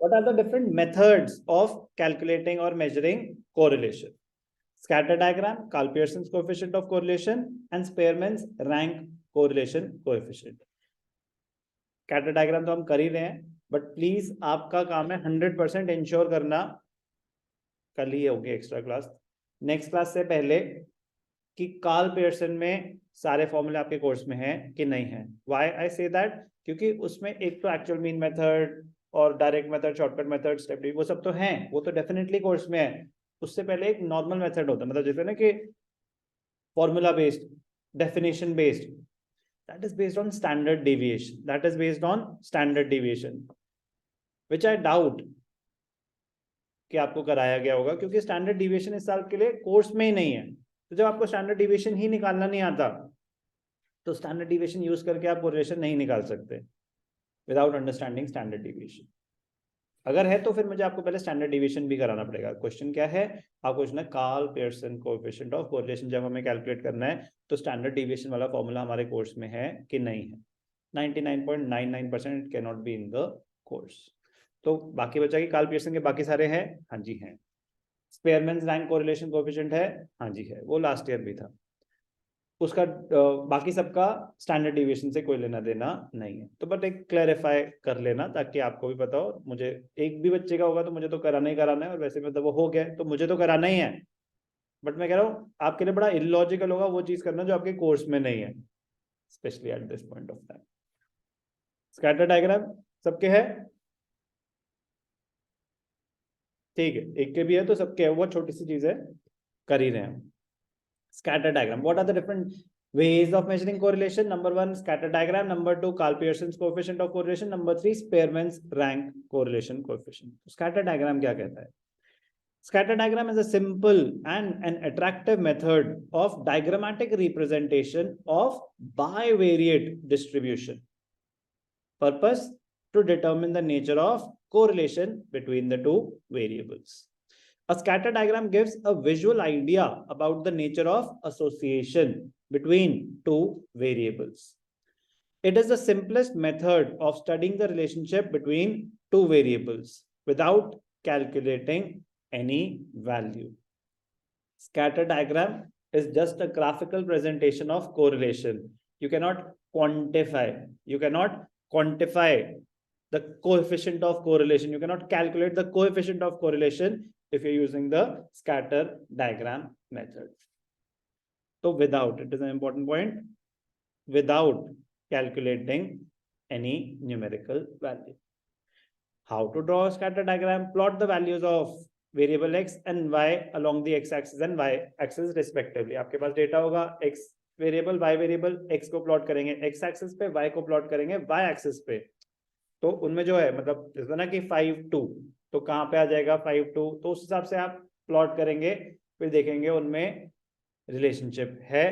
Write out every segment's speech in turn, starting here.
What are the different methods of calculating or measuring correlation? Scatter diagram, Karl-Pearson's coefficient of correlation, and Spearman's rank correlation coefficient. Scatter diagram तो हम कर ही रहे हैं, but please आपका काम है 100% ensure करना, कल ही होगी एक्स्ट्रा क्लास, नेक्स्ट क्लास से पहले, कि कार्ल पियर्सन में सारे फॉर्मूले आपके कोर्स में हैं कि नहीं है. Why I say that? क्योंकि उसमें एक तो एक्चुअल मीन मेथड और direct method, shortcut method, step, वो सब तो हैं, वो तो डेफिनेटली कोर्स में है. उससे पहले एक नॉर्मल मेथड होता है, मतलब जैसे ना कि formula based, definition based, that is based on standard deviation, that is based on standard deviation, which I doubt कि आपको कराया गया होगा, क्योंकि स्टैंडर्ड डिविएशन इस साल के लिए कोर्स में ही नहीं है. तो जब आपको स्टैंडर्ड डिविएशन ही निकालना नहीं आता, तो स्टैंडर्ड डिविएशन यूज करके आप कोरिलेशन नहीं निकाल सकते विदाउट अंडरस्टैंडिंग स्टैंडर्ड डिविएशन. अगर है तो फिर मुझे आपको पहले स्टैंडर्ड डिविएशन भी कराना पड़ेगा. क्वेश्चन क्या है? आपको क्वेश्चन है Karl Pearson coefficient of correlation. जब हमें कैलकुलेट करना है तो स्टैंडर्ड डिविएशन वाला फॉर्मूला हमारे कोर्स में है कि नहीं है. 99.99% it can not be in the course. तो बाकी बचा कि कार्ल पियर्सन के बाकी सारे हैं. हाँ जी हैं. स्पेयरमैन्स रैंक कोरिलेशन कोएफिशिएंट है. हाँ जी है, वो लास्ट ईयर भी था. उसका बाकी सबका स्टैंडर्ड डिविएशन से कोई लेना देना नहीं है. तो बट एक क्लैरिफाई कर लेना ताकि आपको भी पता हो. मुझे एक भी बच्चे का होगा तो मुझे तो कराना ही कराना है, और वैसे मतलब वो हो गया तो मुझे तो कराना ही है. बट मैं कह रहा हूँ आपके लिए बड़ा इलॉजिकल होगा वो चीज करना जो आपके कोर्स में नहीं है, specially at this point of time. Scatter diagram सबके है, ठीक है, एक के भी है तो सबके है. वो छोटी सी चीज है, कर ही रहे हैं. Scatter diagram. What are the different ways of measuring correlation? Number 1, scatter diagram. Number 2, Karl-Pearson's coefficient of correlation. Number 3, Spearman's rank correlation coefficient. Scatter diagram क्या कहता है? Scatter diagram is a simple and an attractive method of diagrammatic representation of bivariate distribution. Purpose: to determine the nature of correlation between the two variables. A scatter diagram gives a visual idea about the nature of association between two variables. It is the simplest method of studying the relationship between two variables without calculating any value. Scatter diagram is just a graphical presentation of correlation. You cannot quantify the coefficient of correlation. You cannot calculate the coefficient of correlation if you're using the scatter diagram method. So without, it is an important point, without calculating any numerical value. How to draw a scatter diagram? Plot the values of variable x and y along the x-axis and y-axis respectively. आपके पास data होगा, x variable, y variable, x को plot करेंगे x-axis पे, y को plot करेंगे y-axis पे. तो उनमें जो है मतलब जैसे ना कि 5 2, तो कहाँ पे आ जाएगा 5 2, तो उस हिसाब से आप प्लॉट करेंगे, फिर देखेंगे उनमें रिलेशनशिप है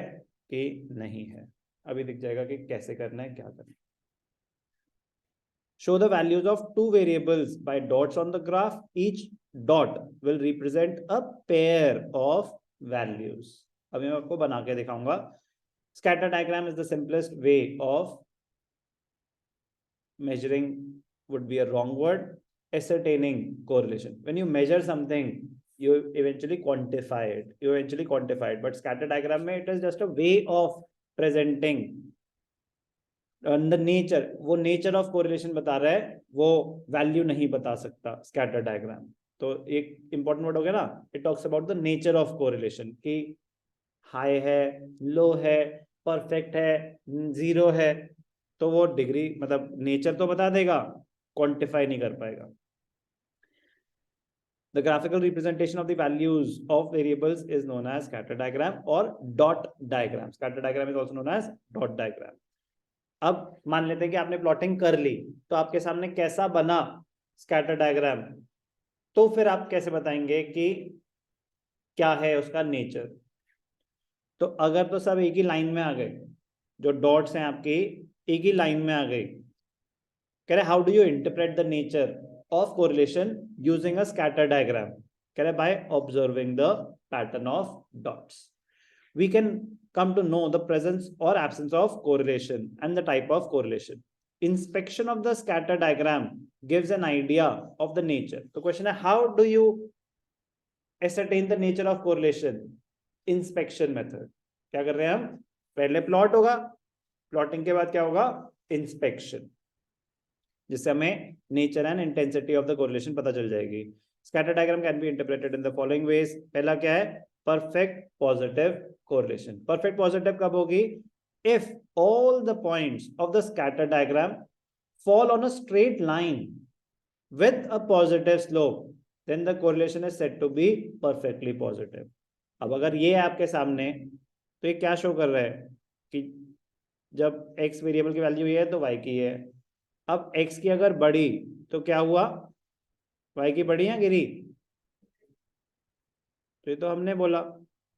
कि नहीं है. अभी दिख जाएगा कि कैसे करना है, क्या करना है. Show the values of two variables by dots on the graph. Each dot will represent a pair of values. अभी मैं आपको बना के दिखाऊंगा. Scatter diagram is the simplest way of measuring, would be a wrong word, ascertaining correlation. When you measure something, you eventually quantify it. But scatter diagram में it is just a way of presenting the nature. वो nature of correlation बता रहा है, वो value नहीं बता सकता scatter diagram. तो एक important word हो गया ना, it talks about the nature of correlation, कि high है, low है, perfect है, zero है. तो वो डिग्री मतलब नेचर तो बता देगा, क्वांटिफाई नहीं कर पाएगा. The graphical representation of the values of variables is known as scatter diagram or dot diagram. Scatter diagram is also known as dot diagram. अब मान लेते हैं कि आपने प्लॉटिंग कर ली, तो आपके सामने कैसा बना स्कैटर डायग्राम, तो फिर आप कैसे बताएंगे कि क्या है उसका नेचर. तो अगर तो सब एक ही लाइन में आ गए, जो डॉट्स हैं आपकी एक ही लाइन में आ गई, कह रहे how do you interpret the nature of correlation using a scatter diagram. कह रहे by observing the pattern of dots we can come to know the presence or absence of correlation and the type of correlation. Inspection of the scatter diagram gives an idea of the nature. तो question है, how do you ascertain the nature of correlation? Inspection method. क्या कर रहे हैं हम? पहले plot होगा, plotting के बाद क्या होगा? इंस्पेक्शन, जिससे हमें nature and intensity of the correlation पता चल जाएगी. Scatter diagram can be interpreted in the following veg. पहला क्या है? Perfect positive correlation. Perfect positive कब होगी? if all the points of the scatter diagram fall on a straight line with a positive slope, then the correlation is said to be perfectly positive. अब अगर ये है आपके सामने, तो ये क्या शो कर रहा है कि जब x वेरिएबल की वैल्यू ये है तो y की है. अब x की अगर बढ़ी तो क्या हुआ? y की बढ़ी या गिरी? तो ये तो हमने बोला.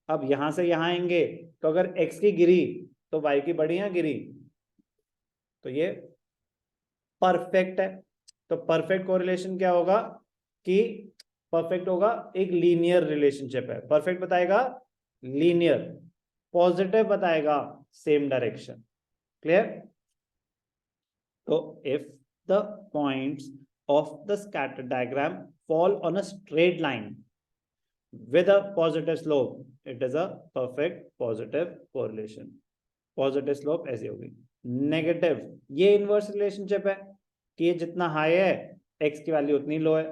अब यहां से यहां आएंगे तो अगर x की गिरी तो y की बढ़ी या गिरी? तो ये परफेक्ट है. तो परफेक्ट कोरिलेशन क्या होगा कि परफेक्ट होगा, एक लीनियर रिलेशनशिप है. परफेक्ट बताएगा लीनियर, पॉजिटिव बताएगा सेम डायरेक्शन. क्लियर? तो if the points of the scatter diagram fall on a straight line with a positive slope, it is a perfect positive correlation. Positive slope ऐसी होगी. Negative, ये inverse relationship है कि ये जितना high है x की वैल्यू उतनी लो है,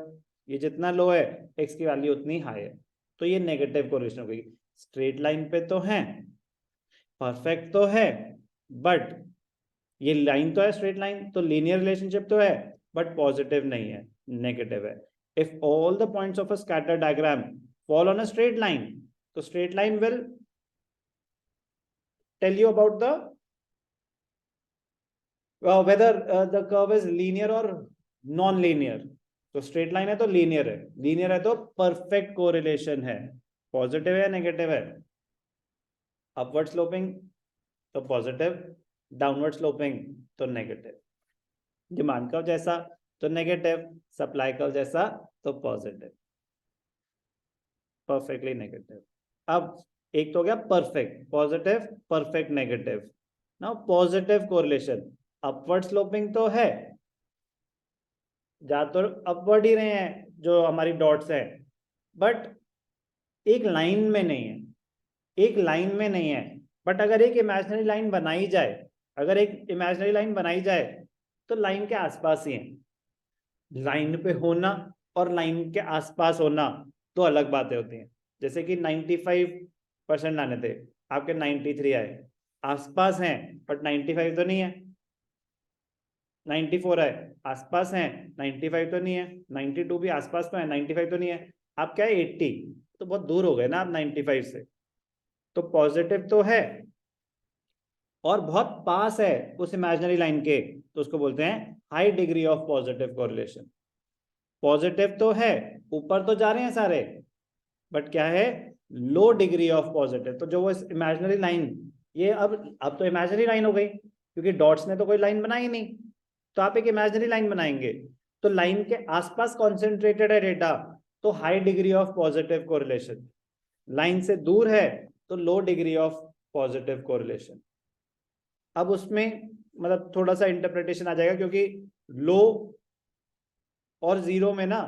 ये जितना लो है एक्स की वैल्यू उतनी हाई है. तो ये नेगेटिव कोरिलेशन हो गई. स्ट्रेट लाइन पे तो है, परफेक्ट तो है, बट ये लाइन तो है स्ट्रेट लाइन, तो लीनियर रिलेशनशिप तो है, बट पॉजिटिव नहीं है, नेगेटिव है. If all the points of a scatter diagram fall on a straight line, so straight line will tell you about the whether the curve is linear or non-linear. तो straight line है तो linear है, linear है तो perfect correlation है. Positive है negative है? Upward sloping तो पॉजिटिव, डाउनवर्ड स्लोपिंग तो नेगेटिव. डिमांड कर्व जैसा तो नेगेटिव, सप्लाई कर्व जैसा तो पॉजिटिव. Perfectly negative. अब एक तो हो गया perfect positive, perfect negative. Now positive correlation, upward sloping तो है, जा तो अपवर्ड ही रहे हैं जो हमारी डॉट्स हैं, बट एक लाइन में नहीं है, एक लाइन में नहीं है. बट अगर एक इमेजिनरी लाइन बनाई जाए, अगर एक इमेजिनरी लाइन बनाई जाए तो लाइन के आसपास ही है. लाइन पे होना और लाइन के आसपास होना तो अलग बातें होती हैं. जैसे कि 95% आने थे, आपके 93 आए, आसपास हैं बट 95 तो नहीं है. 94 आए, आसपास हैं, 95 तो नहीं है. 92 भी आसपास तो है, 95 तो नहीं है. आप क्या है 80, तो बहुत दूर हो गए ना आप 95 से. तो पॉजिटिव तो है और बहुत पास है उस इमेजिनरी लाइन के, तो उसको बोलते हैं high degree of positive correlation. Positive तो है, ऊपर तो जा रहे हैं सारे, बट क्या है? लो डिग्री ऑफ पॉजिटिव. तो जो वो इमेजिनरी लाइन, ये अब तो इमेजिनरी लाइन हो गई क्योंकि डॉट्स ने तो कोई लाइन बनाई नहीं. तो आप एक इमेजिनरी लाइन बनाएंगे तो लाइन के आसपास कॉन्सेंट्रेटेड है डेटा, तो high degree of positive correlation. Line से दूर है तो लो डिग्री ऑफ पॉजिटिव कोरिलेशन. अब उसमें मतलब थोड़ा सा इंटरप्रिटेशन आ जाएगा, क्योंकि लो और जीरो में ना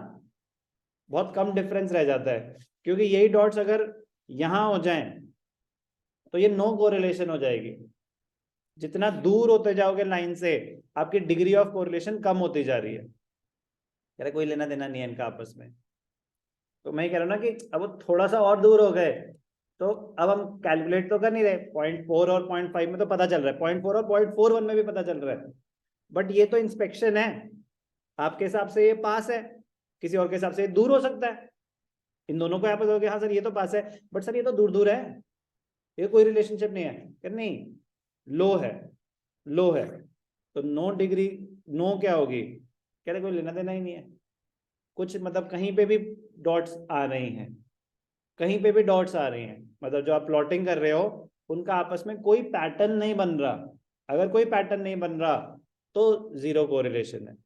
बहुत कम डिफरेंस रह जाता है. क्योंकि यही डॉट्स अगर यहां हो जाएं तो ये नो कोरिलेशन हो जाएगी. जितना दूर होते जाओगे लाइन से, आपकी डिग्री ऑफ कोरिलेशन कम होती जा रही है. यार कोई लेना देना नहीं है इनका आपस में. तो मैं कह रहा हूं ना कि अब वो थोड़ा सा और दूर हो गए, तो अब हम कैलकुलेट तो कर नहीं रहे. 0.4 और 0.5 में तो पता चल रहा है, 0.4 और 0.41 में भी पता चल रहा है. बट ये तो इंस्पेक्शन है, आपके हिसाब से ये पास है, किसी और के हिसाब से ये दूर हो सकता है. इन दोनों को आपस हो गया, हाँ सर ये तो पास है, बट सर ये तो दूर दूर है, ये कोई रिलेशनशिप नहीं है. नहीं, लो है, लो है. तो नो डिग्री, नो क्या होगी? कह रहे कोई लेना देना ही नहीं है. कुछ मतलब कहीं पे भी डॉट्स आ रही हैं, कहीं पे भी डॉट्स आ रही हैं, मतलब जो आप प्लॉटिंग कर रहे हो उनका आपस में कोई पैटर्न नहीं बन रहा. अगर कोई पैटर्न नहीं बन रहा तो जीरो कोरिलेशन है.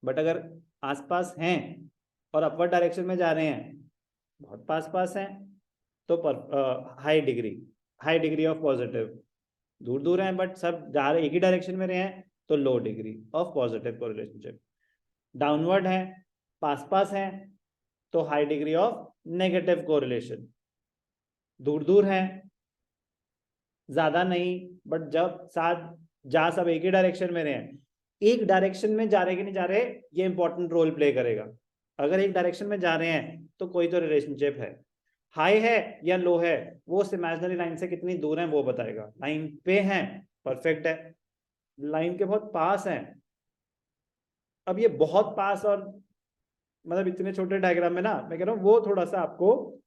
बट अगर आसपास हैं और अपवर्ड डायरेक्शन में जा रहे हैं, बहुत पास पास हैं, तो हाई डिग्री ऑफ पॉजिटिव. दूर दूर हैं बट सब जा रहे एक ही डायरेक्शन में रहे हैं, तो लो डिग्री ऑफ पॉजिटिव कोरिलेशनशिप. डाउनवर्ड है, पास पास है, तो high degree of negative correlation. दूर दूर है, ज्यादा नहीं, बट जब साथ जा सब एक ही डायरेक्शन में रहे हैं, एक डायरेक्शन में जा रहे कि नहीं जा रहे, ये इंपॉर्टेंट रोल प्ले करेगा। अगर एक डायरेक्शन में जा रहे हैं तो कोई तो रिलेशनशिप है। हाई है या लो है, वो उस इमेजिनरी लाइन से कितनी दूर है वो बताएगा। लाइन पे है, परफेक्ट है, लाइन के बहुत पास है। अब ये बहुत पास और मतलब इतने छोटे डायग्राम में ना, मैं कह रहा हूँ वो थोड़ा सा आपको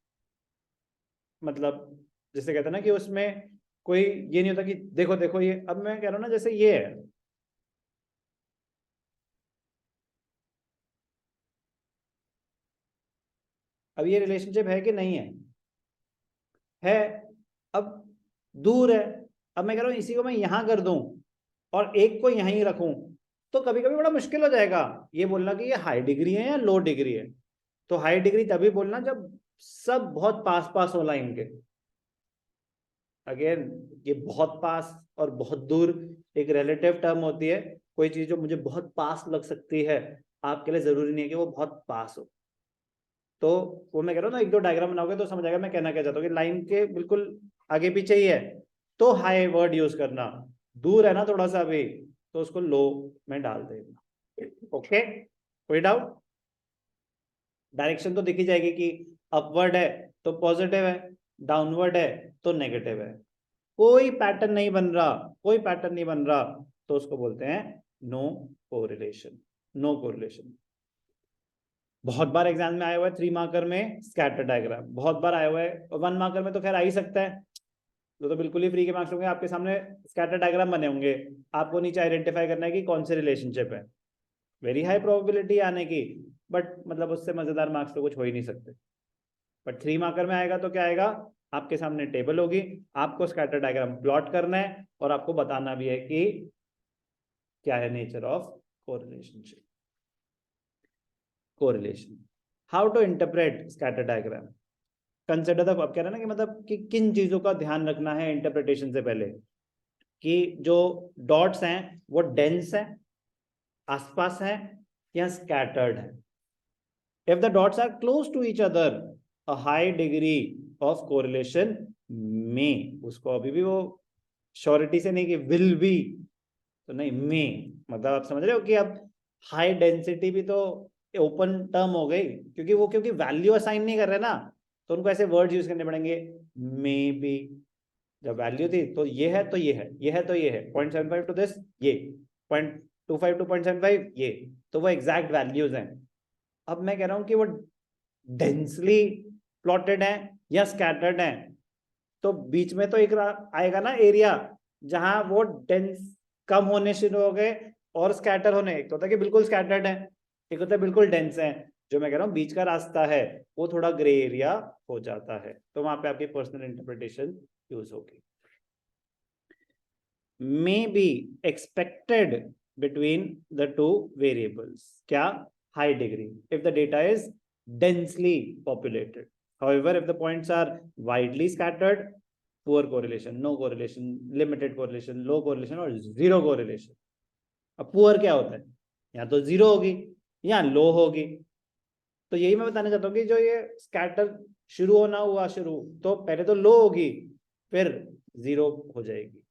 मतलब जैसे कहते हैं ना कि उसमें कोई ये नहीं होता कि देखो देखो ये, अब मैं कह रहा हूँ ना जैसे ये है, अब ये रिलेशनशिप है कि नहीं है, अब दूर है। अब मैं कह रहा हूँ इसी को मैं यहां कर दूं और एक को यहीं रखूं, तो कभी कभी बड़ा मुश्किल हो जाएगा ये बोलना कि ये हाई डिग्री है या लो डिग्री है। तो हाई डिग्री तभी बोलना जब सब बहुत पास पास हो लाइन के। अगेन ये बहुत पास और बहुत दूर एक रिलेटिव टर्म होती है। कोई चीज जो मुझे बहुत पास लग सकती है, आपके लिए जरूरी नहीं है कि वो बहुत पास हो। तो वो मैं कह रहा हूँ ना, एक दो डायग्राम बनाओगे तो समझ आएगा मैं कहना क्या चाहता हूँ कि लाइन के बिल्कुल आगे पीछे ही है तो हाई वर्ड यूज करना, दूर है ना थोड़ा सा भी तो उसको लो में डाल देना। ओके, कोई डाउट? डायरेक्शन तो दिखी जाएगी कि अपवर्ड है तो पॉजिटिव है, डाउनवर्ड है तो नेगेटिव है। कोई पैटर्न नहीं बन रहा, कोई पैटर्न नहीं बन रहा, तो उसको बोलते हैं नो कोरिलेशन। नो कोरिलेशन बहुत बार एग्जाम में आया हुआ है, 3 मार्कर में स्कैटर डायग्राम बहुत बार आया हुआ है, और 1 मार्कर में तो खैर आ ही सकता है। तो बिल्कुल ही फ्री के मार्क्स होंगे, आपके सामने स्कैटर डायग्राम बने होंगे, आपको नीचे आइडेंटिफाई करना है कि कौन से रिलेशनशिप है। वेरी हाई प्रोबेबिलिटी आने की, बट मतलब उससे मजेदार मार्क्स तो कुछ हो ही नहीं सकते। बट 3 मार्कर में आएगा तो क्या आएगा, आपके सामने टेबल होगी, आपको स्कैटर डायग्राम प्लॉट करना है और आपको बताना भी है कि क्या है nature of correlationship. Correlation, how to interpret scatter diagram. Consider the, अब कह रहे हैं ना कि मतलब कि किन चीजों का ध्यान रखना है इंटरप्रिटेशन से पहले, कि जो डॉट्स हैं वो डेंस है, आसपास है, या स्कैटर्ड है। If the dots are close to each other, a high degree of correlation में, उसको अभी भी वो श्योरिटी से नहीं कि विल बी, तो नहीं में, मतलब आप समझ रहे हो कि अब हाई डेंसिटी भी तो ओपन टर्म हो गई, क्योंकि वो क्योंकि वैल्यू असाइन नहीं कर रहे ना, तो उनको ऐसे वर्ड यूज करने पड़ेंगे। मे बी, जब वैल्यू थी तो ये है तो ये है, ये है तो ये है, 0.75 टू दिस, ये 0.25 टू 0.75 ये, तो वो एग्जैक्ट वैल्यूज हैं। अब मैं कह रहा हूं कि वो डेंसली प्लॉटेड है या स्कैटर्ड है, तो बीच में तो एक आएगा ना एरिया जहां वो डेंस कम होने शुरू हो गए और स्कैटर होने, एक तो होता है कि बिल्कुल स्कैटर्ड है, एक होता है बिल्कुल डेंस है। जो मैं कह रहा हूँ बीच का रास्ता है वो थोड़ा ग्रे एरिया हो जाता है, तो वहां पे आपकी पर्सनल इंटरप्रिटेशन यूज होगी। May be expected between the two variables, क्या, high degree, if the data is densely populated. However, if the points are widely scattered, poor correlation, no correlation, limited correlation, low correlation और zero correlation। अब poor क्या होता है, या तो zero होगी या लो होगी। तो यही मैं बताना चाहता हूँ कि जो ये स्कैटर शुरू होना हुआ शुरू, तो पहले तो लो होगी फिर जीरो हो जाएगी।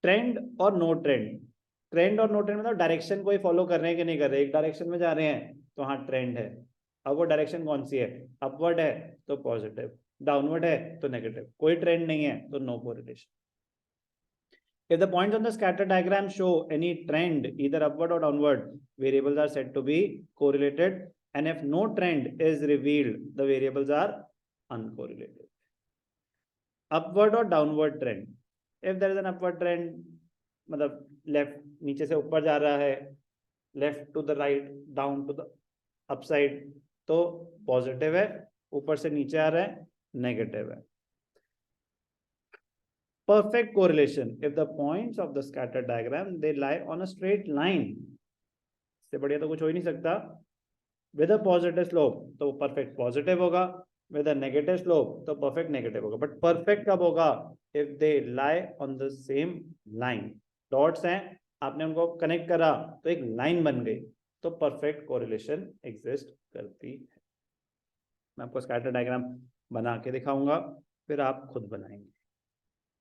ट्रेंड और नो ट्रेंड, ट्रेंड और नो ट्रेंड मतलब डायरेक्शन कोई फॉलो कर रहे हैं कि नहीं कर रहे। एक डायरेक्शन में जा रहे हैं तो हाँ ट्रेंड है, अब वो डायरेक्शन कौन सी है, अपवर्ड है तो पॉजिटिव, डाउनवर्ड है तो नेगेटिव, कोई ट्रेंड नहीं है तो no correlation. If the points on the scatter diagram show any trend either upward or downward, variables are said to be correlated, and if no trend is revealed, the variables are uncorrelated. Upward or downward trend, if there is an upward trend, मतलब left नीचे से ऊपर जा रहा है, left to the right, down to the upside, तो positive है, ऊपर से नीचे आ रहा है नेगेटिव है। Perfect correlation if the points of the scatter diagram they lie on a straight line, इससे बढ़िया तो कुछ हो ही नहीं सकता। with a positive slope तो perfect positive होगा, with a negative slope तो perfect negative होगा। but perfect कब होगा, if they lie on the same line, dots हैं आपने उनको कनेक्ट करा तो एक लाइन बन गई, तो परफेक्ट कोरिलेशन एग्जिस्ट करती है। मैं आपको स्कैटर डायग्राम बना के दिखाऊंगा, फिर आप खुद बनाएंगे।